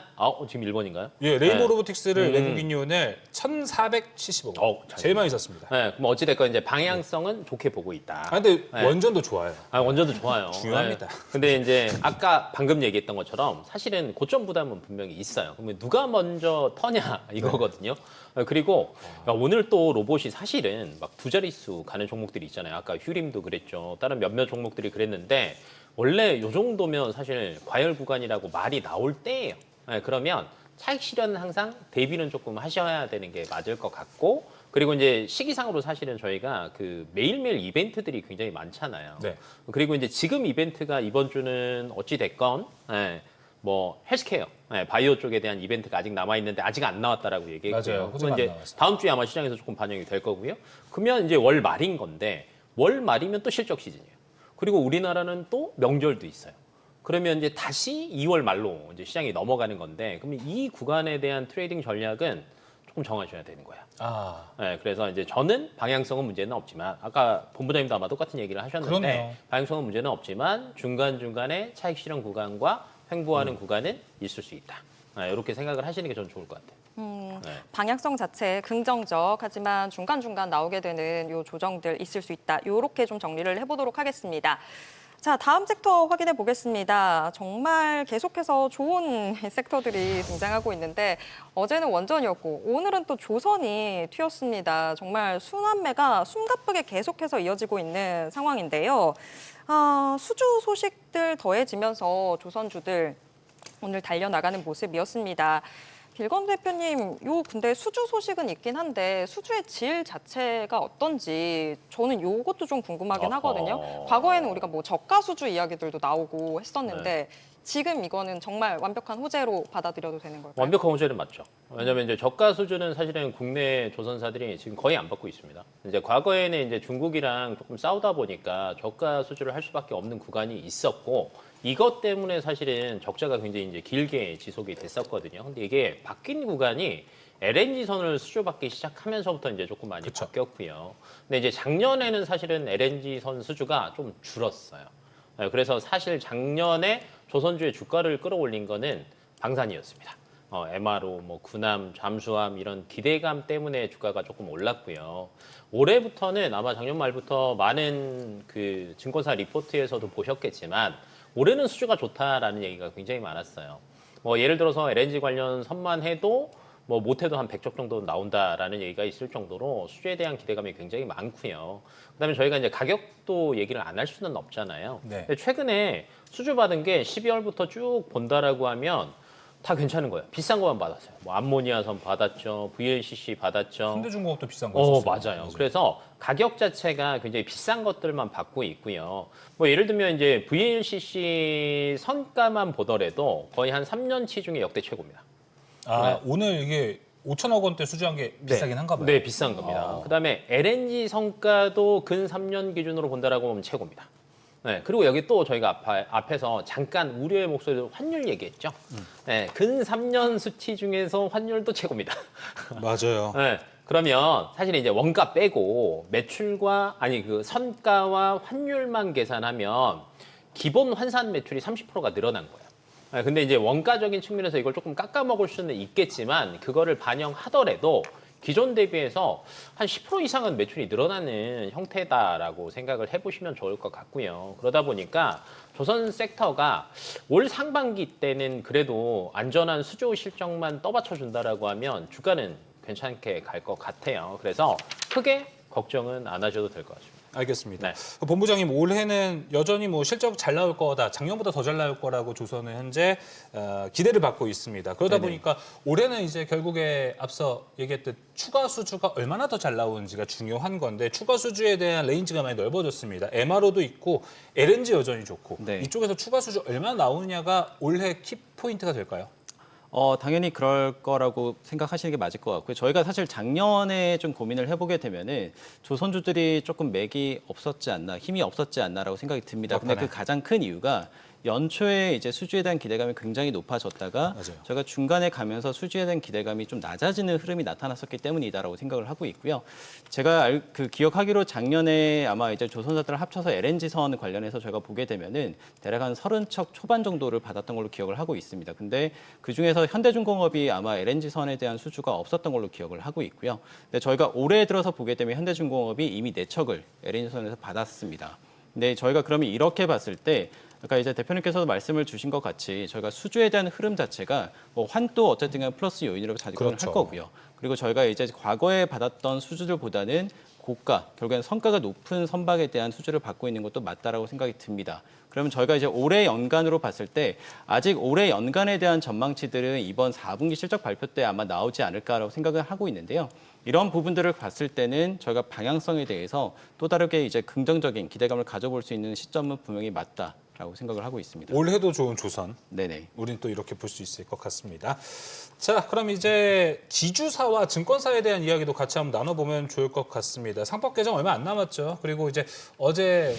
지금 1번인가요? 예, 레인보우 로보틱스를 외국인이 오늘 1,470억 원. 잘 제일 많이 샀습니다. 그럼 어찌됐건 이제 방향성은 좋게 보고 있다. 근데 원전도 좋아요. 원전도 좋아요. 중요합니다. 근데 이제 아까 방금 얘기했던 것처럼 사실은 고점 부담은 분명히 있어요. 그러면 누가 먼저 터냐 이거거든요. 그리고 오늘 또 로봇이 사실은 막 두 자릿수 가는 종목들이 있잖아요. 아까 휴림도 그랬죠. 다른 몇몇 종목들이 그랬는데 원래 요 정도면 사실 과열 구간이라고 말이 나올 때예요. 그러면 차익 실현은 항상 대비는 조금 하셔야 되는 게 맞을 것 같고 그리고 이제 시기상으로 사실은 저희가 그 매일매일 이벤트들이 굉장히 많잖아요. 네. 그리고 이제 지금 이벤트가 이번 주는 어찌 됐건 뭐 헬스케어, 바이오 쪽에 대한 이벤트가 아직 남아 있는데 아직 안 나왔다라고 얘기했고요. 맞아요. 그건 안 이제 나왔어요. 다음 주에 아마 시장에서 조금 반영이 될 거고요. 그러면 이제 월 말인 건데 월 말이면 또 실적 시즌이에요. 그리고 우리나라는 또 명절도 있어요. 그러면 이제 다시 2월 말로 이제 시장이 넘어가는 건데, 그러면 이 구간에 대한 트레이딩 전략은 조금 정하셔야 되는 거야. 아, 그래서 이제 저는 방향성은 문제는 없지만, 아까 본부장님도 아마 똑같은 얘기를 하셨는데, 그럼요. 방향성은 문제는 없지만 중간중간에 차익 실현 구간과 횡보하는 구간은 있을 수 있다. 이렇게 생각을 하시는 게 저는 좋을 것 같아요. 방향성 자체 긍정적 하지만 중간중간 나오게 되는 요 조정들 있을 수 있다. 요렇게 좀 정리를 해보도록 하겠습니다. 자, 다음 섹터 확인해 보겠습니다. 정말 계속해서 좋은 섹터들이 등장하고 있는데 어제는 원전이었고 오늘은 또 조선이 튀었습니다. 정말 순환매가 숨가쁘게 계속해서 이어지고 있는 상황인데요. 수주 소식들 더해지면서 조선주들 오늘 달려나가는 모습이었습니다. 길건 대표님, 근데 수주 소식은 있긴 한데 수주의 질 자체가 어떤지 저는 요것도 좀 궁금하긴 하거든요. 과거에는 우리가 뭐 저가 수주 이야기들도 나오고 했었는데 지금 이거는 정말 완벽한 호재로 받아들여도 되는 걸까요? 완벽한 호재는 맞죠. 왜냐하면 이제 저가 수주는 사실은 국내 조선사들이 지금 거의 안 받고 있습니다. 이제 과거에는 이제 중국이랑 조금 싸우다 보니까 저가 수주를 할 수밖에 없는 구간이 있었고, 이것 때문에 사실은 적자가 굉장히 이제 길게 지속이 됐었거든요. 근데 이게 바뀐 구간이 LNG선을 수주받기 시작하면서부터 이제 조금 많이 바뀌었고요. 근데 이제 작년에는 사실은 LNG선 수주가 좀 줄었어요. 그래서 사실 작년에 조선주의 주가를 끌어올린 거는 방산이었습니다. MRO, 뭐 군함, 잠수함 이런 기대감 때문에 주가가 조금 올랐고요. 올해부터는 아마 작년 말부터 많은 그 증권사 리포트에서도 보셨겠지만 올해는 수주가 좋다라는 얘기가 굉장히 많았어요. 뭐 예를 들어서 LNG 관련 선만 해도 뭐 못해도 한 100쪽 정도 나온다라는 얘기가 있을 정도로 수주에 대한 기대감이 굉장히 많고요. 그다음에 저희가 이제 가격도 얘기를 안 할 수는 없잖아요. 네. 근데 최근에 수주 받은 게 12월부터 쭉 본다라고 하면 다 괜찮은 거예요. 비싼 것만 받았어요. 뭐 암모니아선 받았죠, VLCC 받았죠. 현대중공업도 비싼 거 있었어요. 맞아요. 그래서 가격 자체가 굉장히 비싼 것들만 받고 있고요. 뭐 예를 들면 이제 VLCC 선가만 보더라도 거의 한 3년치 중에 역대 최고입니다. 오늘 이게 5천억 원대 수주한 게 비싸긴 한가 봐요. 네, 비싼 겁니다. 그다음에 LNG 성과도 근 3년 기준으로 본다라고 하면 최고입니다. 네, 그리고 여기 또 저희가 앞에서 잠깐 우려의 목소리로 환율 얘기했죠. 네, 근 3년 수치 중에서 환율도 최고입니다. 맞아요. 네, 그러면 사실 이제 원가 빼고 매출과 그 선가와 환율만 계산하면 기본 환산 매출이 30%가 늘어난 거예요. 근데 이제 원가적인 측면에서 이걸 조금 깎아 먹을 수는 있겠지만 그거를 반영하더라도 기존 대비해서 한 10% 이상은 매출이 늘어나는 형태다라고 생각을 해보시면 좋을 것 같고요. 그러다 보니까 조선 섹터가 올 상반기 때는 그래도 안전한 수주 실적만 떠받쳐준다라고 하면 주가는 괜찮게 갈 것 같아요. 그래서 크게 걱정은 안 하셔도 될 것 같습니다. 알겠습니다. 네. 본부장님, 올해는 여전히 뭐 실적 잘 나올 거다, 작년보다 더 잘 나올 거라고 조선은 현재 기대를 받고 있습니다. 그러다 보니까 올해는 이제 결국에 앞서 얘기했듯 추가 수주가 얼마나 더 잘 나오는지가 중요한 건데 추가 수주에 대한 레인지가 많이 넓어졌습니다. MRO도 있고 LNG 여전히 좋고 네. 이쪽에서 추가 수주 얼마나 나오느냐가 올해 키포인트가 될까요? 당연히 그럴 거라고 생각하시는 게 맞을 것 같고요. 저희가 사실 작년에 좀 고민을 해보게 되면은 조선주들이 조금 맥이 없었지 않나, 힘이 없었지 않나라고 생각이 듭니다. 근데 그 가장 큰 이유가 연초에 이제 수주에 대한 기대감이 굉장히 높아졌다가 맞아요. 저희가 중간에 가면서 수주에 대한 기대감이 좀 낮아지는 흐름이 나타났었기 때문이다라고 생각을 하고 있고요. 제가 기억하기로 작년에 아마 이제 조선사들을 합쳐서 LNG선 관련해서 저희가 보게 되면은 대략 한 30척 초반 정도를 받았던 걸로 기억을 하고 있습니다. 근데 그 중에서 현대중공업이 아마 LNG선에 대한 수주가 없었던 걸로 기억을 하고 있고요. 근데 저희가 올해 들어서 보게 되면 현대중공업이 이미 4척을 LNG선에서 받았습니다. 근데 저희가 그러면 이렇게 봤을 때 아까 이제 대표님께서도 말씀을 주신 것 같이 저희가 수주에 대한 흐름 자체가 뭐 환도 어쨌든 간 플러스 요인이라고 작용을 할 거고요. 그리고 저희가 이제 과거에 받았던 수주들보다는 고가, 결국에는 성과가 높은 선박에 대한 수주를 받고 있는 것도 맞다라고 생각이 듭니다. 그러면 저희가 이제 올해 연간으로 봤을 때 아직 올해 연간에 대한 전망치들은 이번 4분기 실적 발표 때 아마 나오지 않을까라고 생각을 하고 있는데요. 이런 부분들을 봤을 때는 저희가 방향성에 대해서 또 다르게 이제 긍정적인 기대감을 가져볼 수 있는 시점은 분명히 맞다라고 생각을 하고 있습니다. 올해도 좋은 조선. 네네. 우린 또 이렇게 볼 수 있을 것 같습니다. 자, 그럼 이제 지주사와 증권사에 대한 이야기도 같이 한번 나눠보면 좋을 것 같습니다. 상법 개정 얼마 안 남았죠. 그리고 이제 어제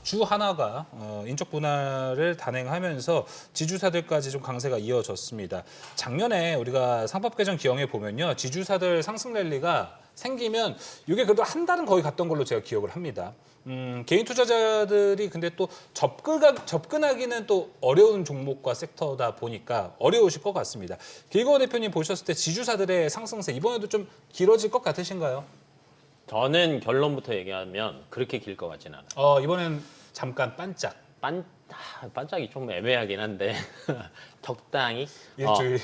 주 한화가 인적 분할을 단행하면서 지주사들까지 좀 강세가 이어졌습니다. 작년에 우리가 상법 개정 기영에 보면요, 지주사들 상승 랠리가 생기면 이게 그래도 한 달은 거의 갔던 걸로 제가 기억을 합니다. 개인 투자자들이 근데 또 접근하기는 또 어려운 종목과 섹터다 보니까 어려우실 것 같습니다. 길거 대표님 보셨을 때 지주사들의 상승세 이번에도 좀 길어질 것 같으신가요? 저는 결론부터 얘기하면 그렇게 길 것 같지는 않아요. 이번엔 잠깐 반짝. 반짝이 좀 애매하긴 한데 적당히 일주일.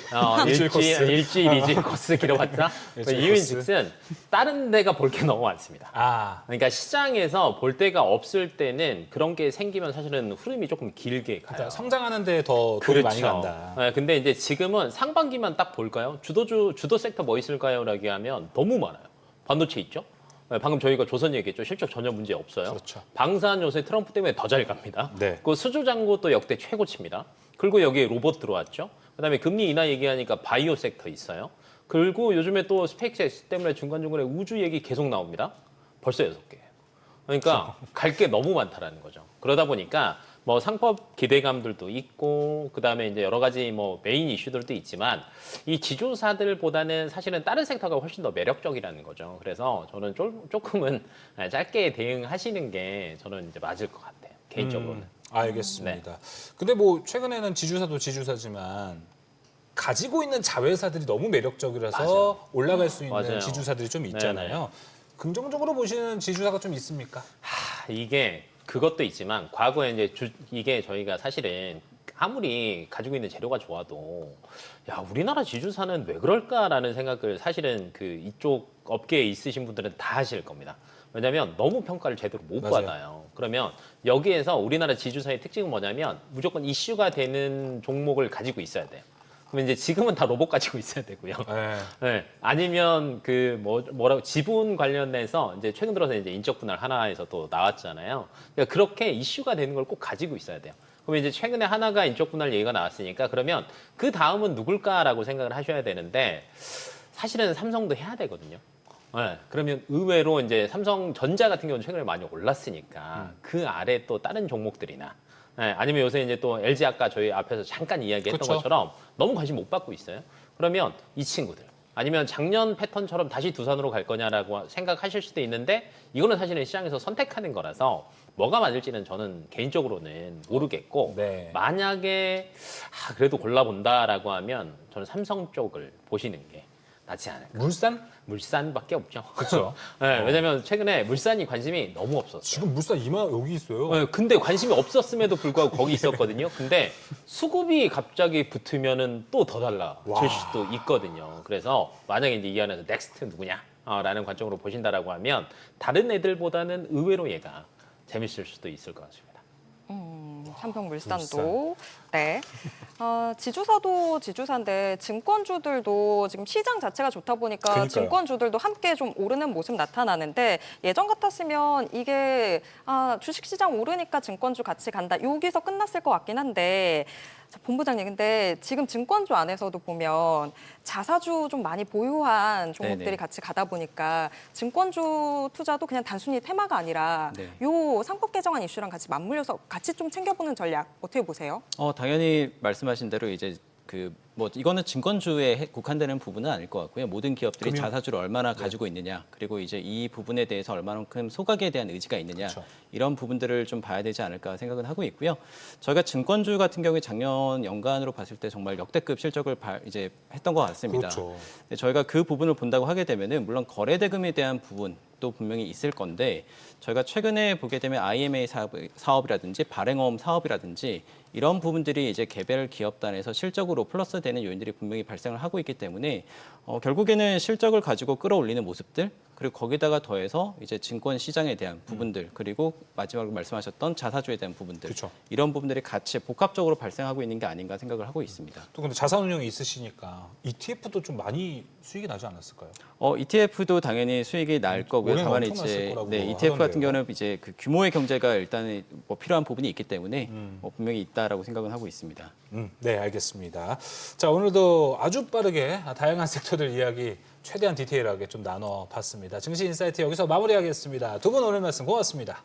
일주일 코스. 일주일이지 코스 길어봤자 일주일 이유인즉슨 다른 데가 볼 게 너무 많습니다. 그러니까 시장에서 볼 데가 없을 때는 그런 게 생기면 사실은 흐름이 조금 길게 가요. 그러니까 성장하는 데 더 돈이 많이 간다. 네, 근데 이제 지금은 상반기만 딱 볼까요? 주도 섹터 뭐 있을까요? 라고 하면 너무 많아요. 반도체 있죠? 네, 방금 저희가 조선 얘기했죠. 실적 전혀 문제 없어요. 그렇죠. 방산 요새 트럼프 때문에 더 잘 갑니다. 네. 그 수주잔고 또 역대 최고치입니다. 그리고 여기에 로봇 들어왔죠. 그다음에 금리 인하 얘기하니까 바이오 섹터 있어요. 그리고 요즘에 또 스페이스X 때문에 중간중간에 우주 얘기 계속 나옵니다. 벌써 6개. 그러니까 갈 게 너무 많다라는 거죠. 그러다 보니까 뭐 상법 기대감들도 있고 그다음에 이제 여러 가지 뭐 메인 이슈들도 있지만 이 지주사들보다는 사실은 다른 섹터가 훨씬 더 매력적이라는 거죠. 그래서 저는 조금은 짧게 대응하시는 게 저는 이제 맞을 것 같아요. 개인적으로는. 알겠습니다. 근데 뭐 최근에는 지주사도 지주사지만 가지고 있는 자회사들이 너무 매력적이라서 맞아요. 올라갈 수 있는 맞아요. 지주사들이 좀 있잖아요. 긍정적으로 보시는 지주사가 좀 있습니까? 이게 그것도 있지만 과거에 이제 이게 저희가 사실은 아무리 가지고 있는 재료가 좋아도 야 우리나라 지주사는 왜 그럴까라는 생각을 사실은 그 이쪽 업계에 있으신 분들은 다 하실 겁니다. 왜냐하면 너무 평가를 제대로 못 맞아요. 받아요. 그러면 여기에서 우리나라 지주사의 특징은 뭐냐면 무조건 이슈가 되는 종목을 가지고 있어야 돼요. 그럼 이제 지금은 다 로봇 가지고 있어야 되고요. 네. 네. 아니면 그 뭐라고 지분 관련해서 이제 최근 들어서 이제 인적 분할 하나에서 또 나왔잖아요. 그러니까 그렇게 이슈가 되는 걸 꼭 가지고 있어야 돼요. 그러면 이제 최근에 하나가 인적 분할 얘기가 나왔으니까 그러면 그 다음은 누굴까라고 생각을 하셔야 되는데 사실은 삼성도 해야 되거든요. 네, 그러면 의외로 이제 삼성전자 같은 경우는 최근에 많이 올랐으니까 그 아래 또 다른 종목들이나 네, 아니면 요새 이제 또 LG 아까 저희 앞에서 잠깐 이야기했던 그쵸. 것처럼 너무 관심 못 받고 있어요. 그러면 이 친구들 아니면 작년 패턴처럼 다시 두산으로 갈 거냐라고 생각하실 수도 있는데 이거는 사실은 시장에서 선택하는 거라서 뭐가 맞을지는 저는 개인적으로는 모르겠고 네. 만약에 그래도 골라본다라고 하면 저는 삼성 쪽을 보시는 게 낫지 않을까. 물산밖에 없죠. 그렇죠. 네, 왜냐면 최근에 물산이 관심이 너무 없었어요. 지금 물산 여기 있어요. 네, 근데 관심이 없었음에도 불구하고 거기 있었거든요. 근데 수급이 갑자기 붙으면은 또 더 달라질 수도 있거든요. 그래서 만약에 이제 이 안에서 넥스트 누구냐? 라는 관점으로 보신다라고 하면 다른 애들보다는 의외로 얘가 재밌을 수도 있을 것 같습니다. 삼성물산도 네. 지주사도 지주사인데 증권주들도 지금 시장 자체가 좋다 보니까 그러니까요. 증권주들도 함께 좀 오르는 모습 나타나는데 예전 같았으면 이게 주식시장 오르니까 증권주 같이 간다. 여기서 끝났을 것 같긴 한데 자, 본부장님 근데 지금 증권주 안에서도 보면 자사주 좀 많이 보유한 종목들이 네네. 같이 가다 보니까 증권주 투자도 그냥 단순히 테마가 아니라 네. 요 상법 개정안 이슈랑 같이 맞물려서 같이 좀 챙겨보는 전략 어떻게 보세요? 당연히 말씀하신 대로 이제 이거는 증권주에 국한되는 부분은 아닐 것 같고요. 모든 기업들이 자사주를 얼마나 가지고 있느냐, 그리고 이제 이 부분에 대해서 얼마만큼 소각에 대한 의지가 있느냐, 그렇죠. 이런 부분들을 좀 봐야 되지 않을까 생각은 하고 있고요. 저희가 증권주 같은 경우에 작년 연간으로 봤을 때 정말 역대급 실적을 이제 했던 것 같습니다. 그렇죠. 근데 저희가 그 부분을 본다고 하게 되면은 물론 거래 대금에 대한 부분도 분명히 있을 건데 저희가 최근에 보게 되면 IMA 사업이라든지 발행어음 사업이라든지 이런 부분들이 이제 개별 기업단에서 실적으로 플러스되는 요인들이 분명히 발생을 하고 있기 때문에 결국에는 실적을 가지고 끌어올리는 모습들 그리고 거기다가 더해서 이제 증권 시장에 대한 부분들 그리고 마지막으로 말씀하셨던 자사주에 대한 부분들 그렇죠. 이런 부분들이 같이 복합적으로 발생하고 있는 게 아닌가 생각을 하고 있습니다. 또 근데 자산 운용이 있으시니까 ETF도 좀 많이 수익이 나지 않았을까요? ETF도 당연히 수익이 날 거고요. 올해는 다만 엄청 났을 이제 거라고 ETF 같은 하던데요. 경우는 이제 그 규모의 경제가 일단 뭐 필요한 부분이 있기 때문에 분명히 있다라고 생각은 하고 있습니다. 네, 알겠습니다. 자, 오늘도 아주 빠르게 다양한 섹터들 이야기 최대한 디테일하게 좀 나눠봤습니다. 증시 인사이트 여기서 마무리하겠습니다. 두 분 오늘 말씀 고맙습니다.